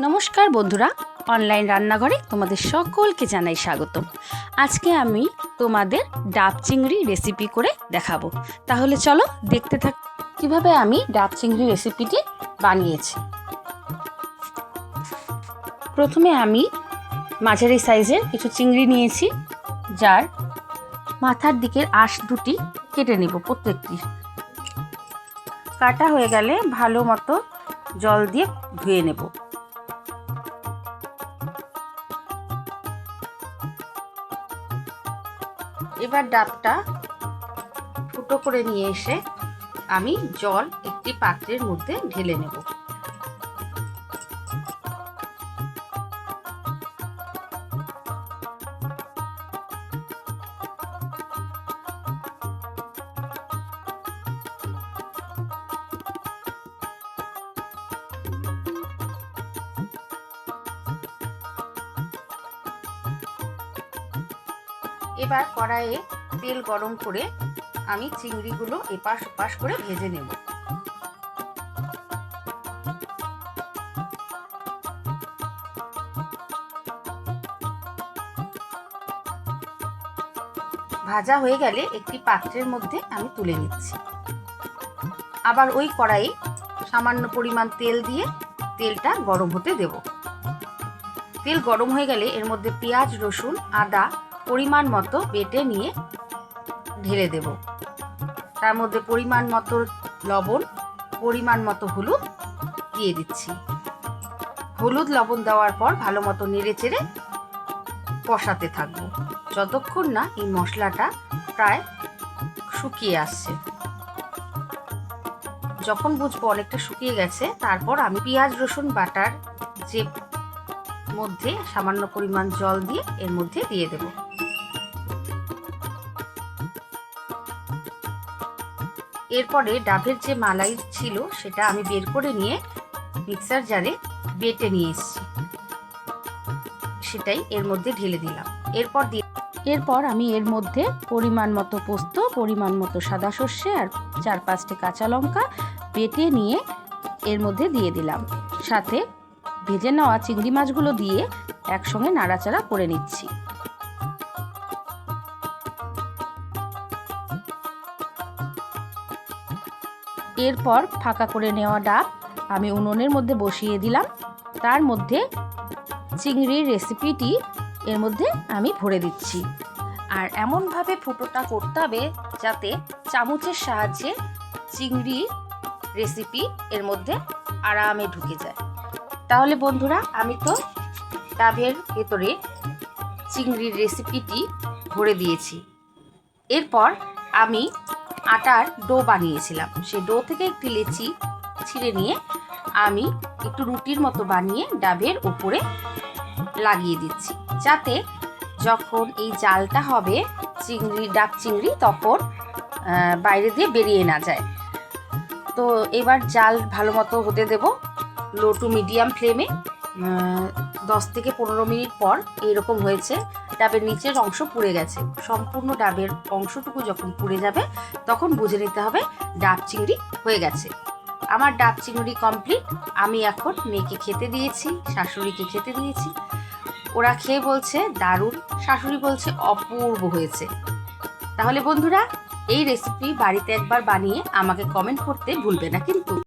নমস্কার বন্ধুরা, অনলাইন রান্নাঘরে তোমাদের সকলকে জানাই স্বাগতম। আজকে আমি তোমাদের ডাব চিংড়ি রেসিপি করে দেখাবো। তাহলে চলো দেখতে থাক কিভাবে আমি ডাব চিংড়ি রেসিপিটি বানিয়েছি। প্রথমে আমি মাঝারি সাইজের কিছু চিংড়ি নিয়েছি, যার মাথার দিকের আঁশ দুটি কেটে নেব। প্রত্যেকটি কাটা হয়ে গেলে ভালো মতো জল দিয়ে ধুয়ে নেব। এবার ডাবটা ফুটো করে নিয়ে এসে আমি জল একটি পাত্রের মধ্যে ঢেলে নেব। এবার কড়াইয়ে তেল গরম করে আমি চিংড়িগুলো এপাশ ওপাশ করে ভেজে নেব। ভাজা হয়ে গেলে একটি পাত্রের মধ্যে আমি তুলে নিচ্ছি। আবার ওই কড়াইয়ে সামান্য পরিমাণ তেল দিয়ে তেলটা গরম হতে দেব। তেল গরম হয়ে গেলে এর মধ্যে পেঁয়াজ, রসুন, আদা পরিমাণ মতো বেটে নিয়ে ঢেলে দেব। তার মধ্যে পরিমাণ মতো লবণ, পরিমাণ মতো হলুদ দিয়ে দিচ্ছি। হলুদ লবণ দেওয়ার পর ভালো মতো নেড়ে চেড়ে কষাতে থাকবো যতক্ষণ না এই মশলাটা প্রায় শুকিয়ে আসছে। যখন বুঝবো অনেকটা শুকিয়ে গেছে, তারপর আমি পেঁয়াজ রসুন বাটার যে মধ্যে সামান্য পরিমাণ জল দিয়ে এর মধ্যে দিয়ে দেব। এরপরে ডাবের যে মালাই ছিল সেটা আমি বের করে নিয়ে মিক্সার জারে বেটে নিয়ে এসেছি, সেটাই এর মধ্যে ঢেলে দিলাম। এরপর আমি এর মধ্যে পরিমাণ মতো পোস্ত, পরিমাণ মতো সাদা সর্ষে আর 4-5টি কাঁচা লঙ্কা বেটে নিয়ে এর মধ্যে দিয়ে দিলাম। সাথে ভেজে নেওয়া চিংড়ি মাছগুলো দিয়ে একসঙ্গে নাড়াচাড়া করে নিচ্ছি। এরপর ফাঁকা করে নেওয়া ডাব আমি উনুনের মধ্যে বসিয়ে দিলাম। তার মধ্যে চিংড়ির রেসিপিটি এর মধ্যে আমি ভরে দিচ্ছি। আর এমনভাবে ফুটোটা করতে হবে যাতে চামচের সাহায্যে চিংড়ি রেসিপি এর মধ্যে আরামে ঢুকে যায়। তাহলে বন্ধুরা, আমি তো ডাবের ভেতরে চিংড়ির রেসিপিটি ভরে দিয়েছি। এরপর আমি আটার ডো বানিয়েছিলাম, সেই ডো থেকে একটি লেচি ছিঁড়ে নিয়ে আমি একটু রুটির মতো বানিয়ে ডাবের উপরে লাগিয়ে দিচ্ছি, যাতে যখন এই জালটা হবে ডাব চিংড়ি তখন বাইরে দিয়ে বেরিয়ে না যায়। তো এবার জাল ভালো মতো হতে দেব লো টু মিডিয়াম ফ্লেমে। 10 থেকে 15 মিনিট পর এইরকম হয়েছে। ডাবের নিচের অংশ পুড়ে গেছে। সম্পূর্ণ ডাবের অংশটুকু যখন পুড়ে যাবে তখন বুঝে নিতে হবে ডাব চিংড়ি হয়ে গেছে। আমার ডাব চিংড়ি কমপ্লিট। আমি এখন মেয়েকে খেতে দিয়েছি, শাশুড়িকে খেতে দিয়েছি। ওরা খেয়ে বলছে দারুণ, শাশুড়ি বলছে অপূর্ব হয়েছে। তাহলে বন্ধুরা, এই রেসিপি বাড়িতে একবার বানিয়ে আমাকে কমেন্ট করতে ভুলবে না কিন্তু।